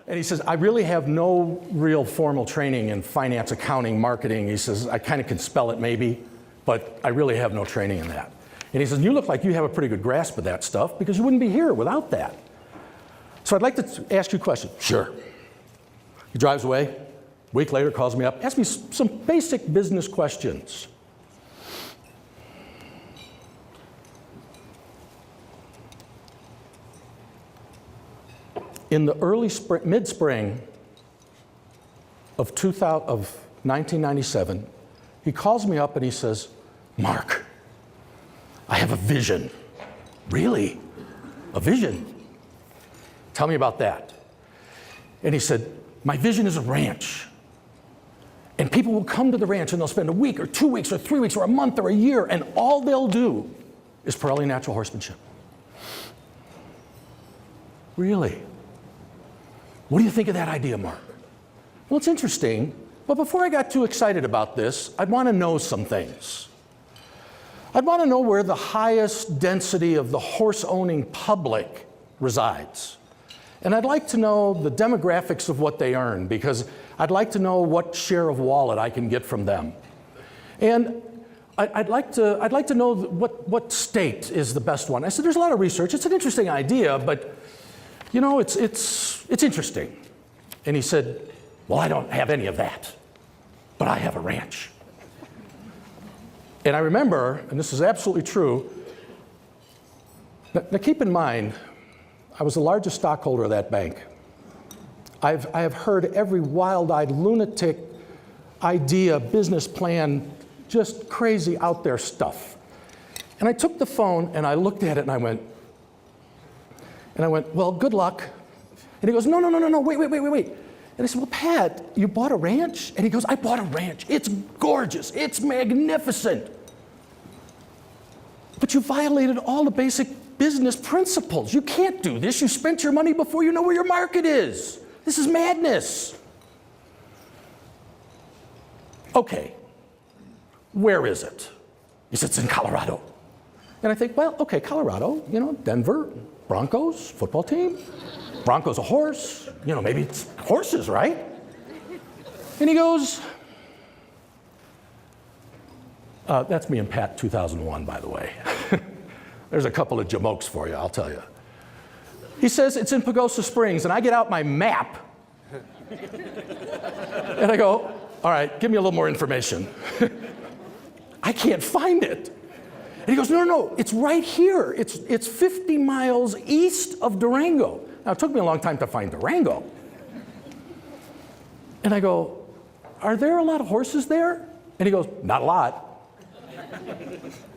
And he says, I really have no real formal training in finance, accounting, marketing. He says, I kind of can spell it maybe, but I really have no training in that. And he says, you look like you have a pretty good grasp of that stuff because you wouldn't be here without that. So I'd like to ask you a question. Sure. He drives away. A week later, calls me up, asks me some basic business questions. In the early spring, mid-spring of 1997, he calls me up and he says, Mark, I have a vision. Really? A vision? Tell me about that. And he said, my vision is a ranch. And people will come to the ranch and they'll spend a week or 2 weeks or 3 weeks or a month or a year, and all they'll do is Parelli natural horsemanship. Really? What do you think of that idea, Mark? Well, it's interesting, but before I got too excited about this, I'd want to know some things. I'd want to know where the highest density of the horse-owning public resides. And I'd like to know the demographics of what they earn, because I'd like to know what share of wallet I can get from them. And I'd like to know what state is the best one. I said, there's a lot of research. It's an interesting idea, but you know, it's interesting. And he said, well, I don't have any of that, but I have a ranch. And I remember, and this is absolutely true, now keep in mind, I was the largest stockholder of that bank. I have heard every wild-eyed lunatic idea, business plan, just crazy out there stuff. And I took the phone and I looked at it and I went, well, good luck. And he goes, no, wait. And I said, well, Pat, you bought a ranch? And he goes, I bought a ranch. It's gorgeous. It's magnificent. But you violated all the basic business principles. You can't do this. You spent your money before you know where your market is. This is madness. Okay, where is it? He said, it's in Colorado. And I think, well, okay, Colorado, you know, Denver, Broncos, football team. Bronco's a horse. You know, maybe it's horses, right? And he goes, that's me and Pat 2001, by the way. There's a couple of jamokes for you, I'll tell you. He says, it's in Pagosa Springs, and I get out my map. And I go, all right, give me a little more information. I can't find it. And he goes, no, it's right here. It's 50 miles east of Durango. Now, it took me a long time to find Durango. And I go, are there a lot of horses there? And he goes, not a lot.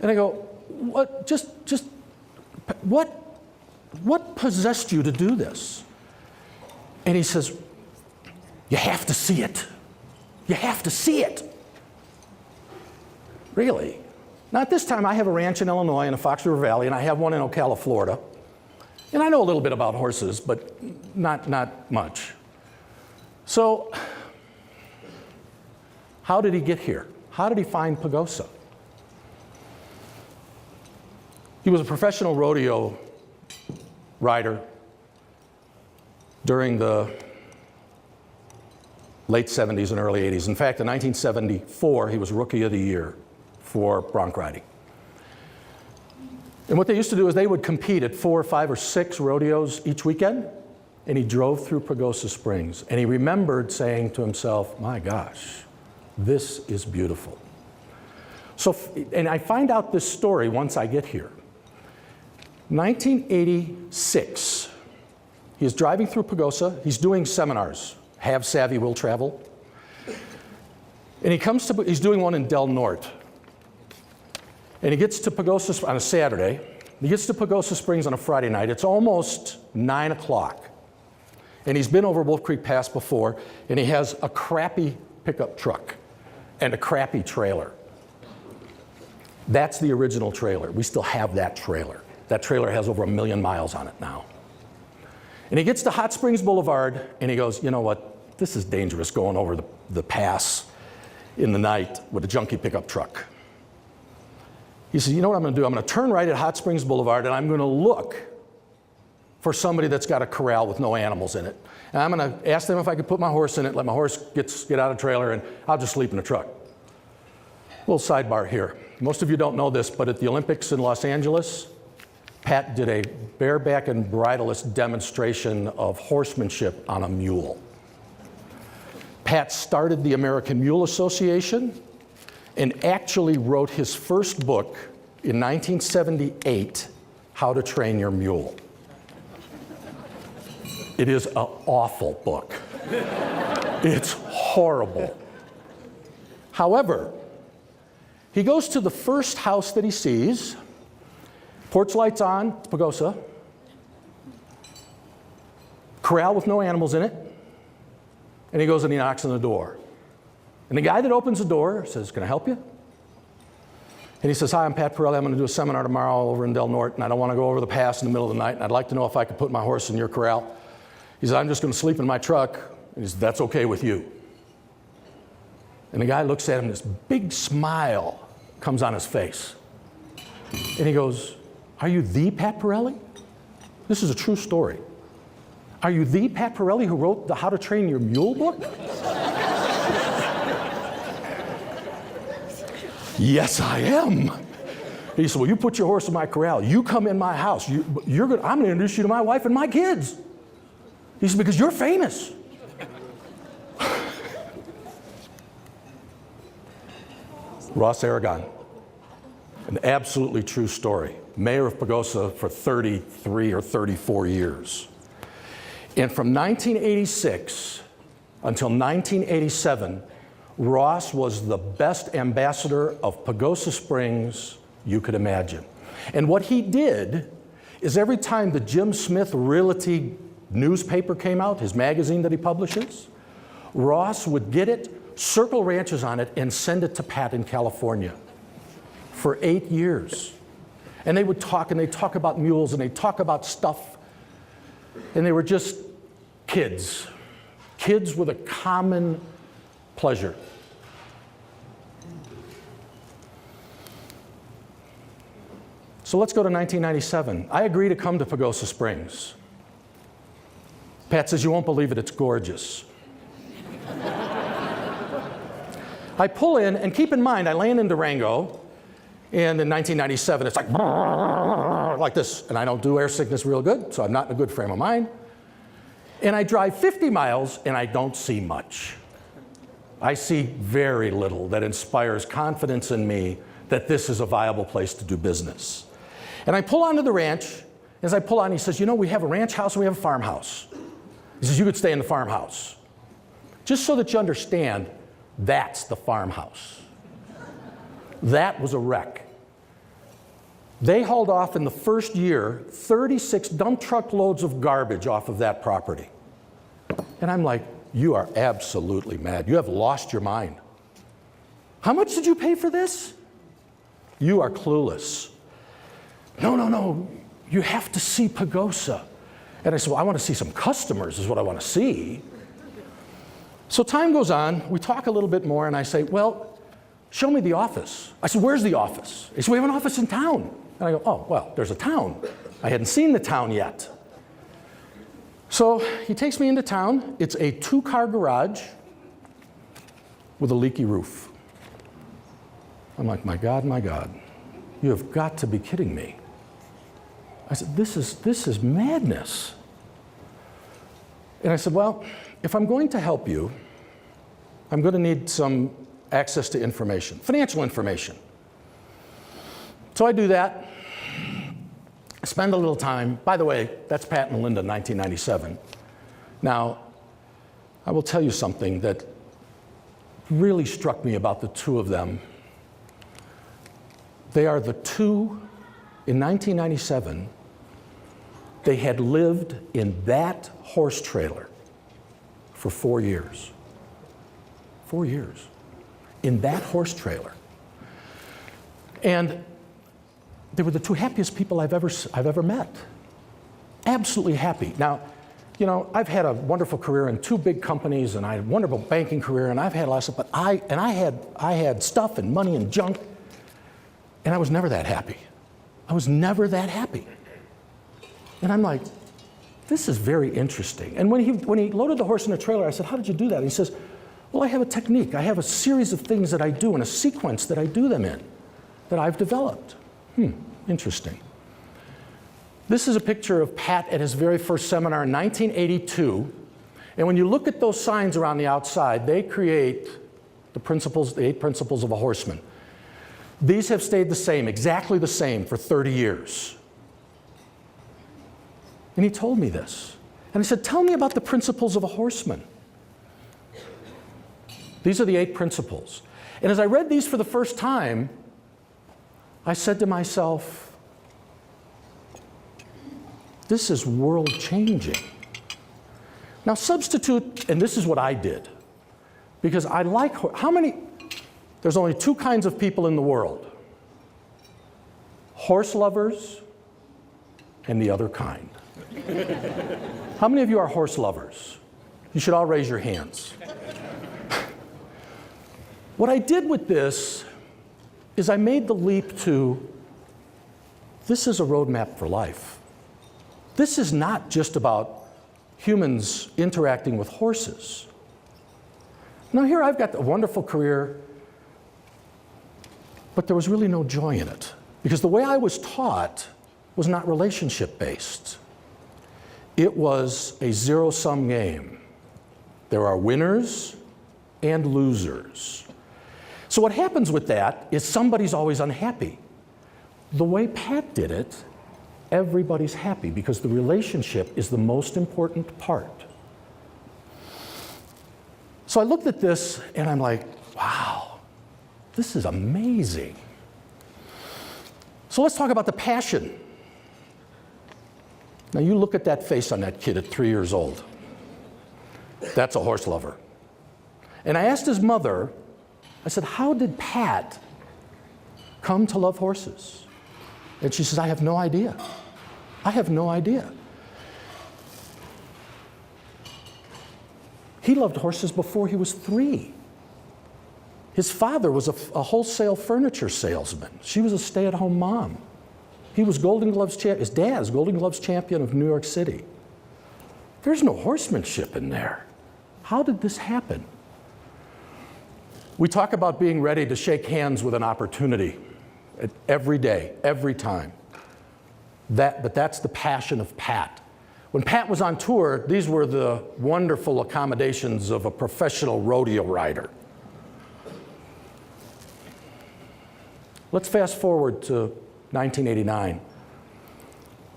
And I go, what possessed you to do this? And he says, you have to see it. You have to see it. Really? Now, at this time, I have a ranch in Illinois in the Fox River Valley, and I have one in Ocala, Florida. And I know a little bit about horses, but not much. So, how did he get here? How did he find Pagosa? He was a professional rodeo rider during the late 70s and early 80s. In fact, in 1974, he was Rookie of the Year for bronc riding. And what they used to do is they would compete at 4 or 5 or 6 rodeos each weekend, and he drove through Pagosa Springs, and he remembered saying to himself, my gosh, this is beautiful. So, and I find out this story once I get here. 1986, he's driving through Pagosa, he's doing seminars, Have Savvy, Will Travel. And he's doing one in Del Norte. And he gets to Pagosa on a Saturday. He gets to Pagosa Springs on a Friday night. It's almost 9 o'clock. And he's been over Wolf Creek Pass before, and he has a crappy pickup truck and a crappy trailer. That's the original trailer. We still have that trailer. That trailer has over 1 million miles on it now. And he gets to Hot Springs Boulevard, and he goes, you know what? This is dangerous going over the pass in the night with a junky pickup truck. He says, you know what I'm going to do? I'm going to turn right at Hot Springs Boulevard, and I'm going to look for somebody that's got a corral with no animals in it. And I'm going to ask them if I could put my horse in it, let my horse get out of the trailer, and I'll just sleep in the truck. Little sidebar here. Most of you don't know this, but at the Olympics in Los Angeles, Pat did a bareback and bridleless demonstration of horsemanship on a mule. Pat started the American Mule Association and actually wrote his first book in 1978, How to Train Your Mule. It is an awful book. It's horrible. However, he goes to the first house that he sees, porch lights on, it's Pagosa, corral with no animals in it, and he goes and he knocks on the door. And the guy that opens the door says, "Can I help you?" And he says, "Hi, I'm Pat Parelli. I'm going to do a seminar tomorrow over in Del Norte, and I don't want to go over the pass in the middle of the night, and I'd like to know if I could put my horse in your corral." He said, "I'm just going to sleep in my truck." And he said, "That's okay with you." And the guy looks at him, and this big smile comes on his face. And he goes, "Are you the Pat Parelli?" This is a true story. "Are you the Pat Parelli who wrote the How to Train Your Mule book?" "Yes, I am." He said, "Well, you put your horse in my corral. You come in my house. I'm going to introduce you to my wife and my kids." He said, "Because you're famous." Ross Aragon, an absolutely true story. Mayor of Pagosa for 33 or 34 years. And from 1986 until 1987, Ross was the best ambassador of Pagosa Springs you could imagine. And what he did is every time the Jim Smith Realty newspaper came out, his magazine that he publishes, Ross would get it, circle ranches on it, and send it to Pat in California for 8 years. And they would talk, and they'd talk about mules, and they'd talk about stuff. And they were just kids. Kids with a common pleasure. So let's go to 1997. I agree to come to Pagosa Springs. Pat says, "You won't believe it, it's gorgeous." I pull in, and keep in mind, I land in Durango, and in 1997, it's like this, and I don't do air sickness real good, so I'm not in a good frame of mind. And I drive 50 miles, and I don't see much. I see very little that inspires confidence in me that this is a viable place to do business. And I pull onto the ranch. As I pull on, he says, "You know, we have a ranch house and we have a farmhouse." He says, "You could stay in the farmhouse." Just so that you understand, that's the farmhouse. That was a wreck. They hauled off in the first year 36 dump truck loads of garbage off of that property. And I'm like, "You are absolutely mad. You have lost your mind. How much did you pay for this? You are clueless." No, you have to see Pagosa." And I said, "Well, I want to see some customers is what I want to see." So time goes on, we talk a little bit more, and I say, "Well, show me the office." I said, "Where's the office?" He said, "We have an office in town." And I go, "Oh, well, there's a town." I hadn't seen the town yet. So he takes me into town. It's a 2-car garage with a leaky roof. I'm like, my God, you have got to be kidding me. I said, this is madness. And I said, "Well, if I'm going to help you, I'm going to need some access to information, financial information." So I do that, spend a little time. By the way, that's Pat and Linda, 1997. Now, I will tell you something that really struck me about the two of them. They are the two, in 1997, they had lived in that horse trailer for 4 years. 4 years. In that horse trailer. And they were the two happiest people I've ever met. Absolutely happy. Now, you know, I've had a wonderful career in 2 big companies, and I had a wonderful banking career, and I've had a lot of stuff, but I had stuff and money and junk, and I was never that happy. I was never that happy. And I'm like, this is very interesting. And when he loaded the horse in the trailer, I said, how did you do that? And he says, well, I have a technique. I have a series of things that I do and a sequence that I do them in that I've developed. Interesting. This is a picture of Pat at his very first seminar in 1982. And when you look at those signs around the outside, they create the principles, the 8 principles of a horseman. These have stayed the same, exactly the same, for 30 years. And he told me this. And I said, tell me about the principles of a horseman. These are the 8 principles. And as I read these for the first time, I said to myself, this is world-changing. Now substitute, and this is what I did, because I like, there's only 2 kinds of people in the world. Horse lovers and the other kind. How many of you are horse lovers? You should all raise your hands. What I did with this is I made the leap to, this is a roadmap for life. This is not just about humans interacting with horses. Now here I've got a wonderful career, but there was really no joy in it, because the way I was taught was not relationship-based. It was a zero-sum game. There are winners and losers. So what happens with that is somebody's always unhappy. The way Pat did it, everybody's happy, because the relationship is the most important part. So I looked at this and I'm like, wow, this is amazing. So let's talk about the passion. Now you look at that face on that kid at 3 years old. That's a horse lover. And I asked his mother, I said, how did Pat come to love horses? And she says, I have no idea. I have no idea. He loved horses before he was 3. His father was a wholesale furniture salesman. She was a stay-at-home mom. He was Golden Gloves his dad's Golden Gloves champion of New York City. There's no horsemanship in there. How did this happen? We talk about being ready to shake hands with an opportunity every day, every time. But that's the passion of Pat. When Pat was on tour, these were the wonderful accommodations of a professional rodeo rider. Let's fast forward to 1989.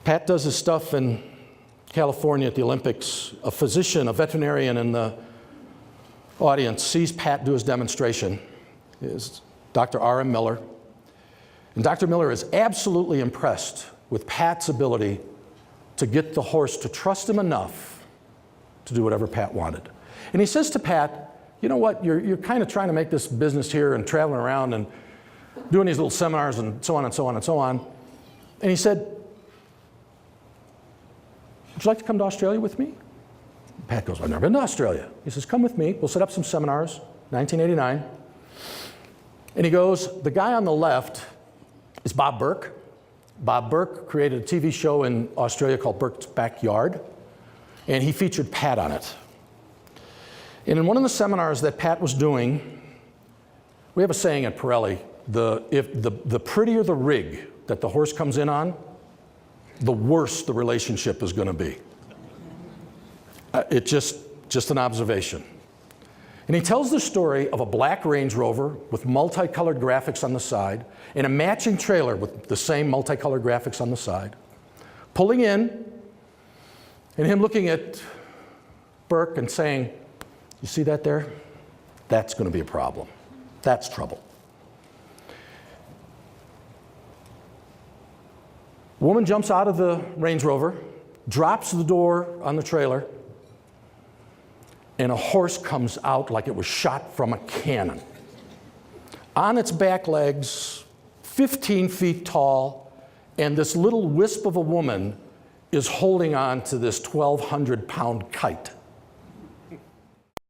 Pat does his stuff in California at the Olympics. A physician, a veterinarian in the audience sees Pat do his demonstration. Is Dr. R.M. Miller. And Dr. Miller is absolutely impressed with Pat's ability to get the horse to trust him enough to do whatever Pat wanted. And he says to Pat, you know what, you're kind of trying to make this business here and traveling around and doing these little seminars and so on and so on and so on. And he said, would you like to come to Australia with me? Pat goes, I've never been to Australia. He says, come with me, we'll set up some seminars, 1989. And he goes, the guy on the left is Bob Burke. Bob Burke created a TV show in Australia called Burke's Backyard, and he featured Pat on it. And in one of the seminars that Pat was doing, we have a saying at Parelli, the prettier the rig that the horse comes in on, the worse the relationship is going to be. It's just an observation. And he tells the story of a black Range Rover with multicolored graphics on the side and a matching trailer with the same multicolored graphics on the side, pulling in, and him looking at Burke and saying, you see that there? That's going to be a problem. That's trouble. Woman jumps out of the Range Rover, drops the door on the trailer, and a horse comes out like it was shot from a cannon. On its back legs, 15 feet tall, and this little wisp of a woman is holding on to this 1,200-pound kite.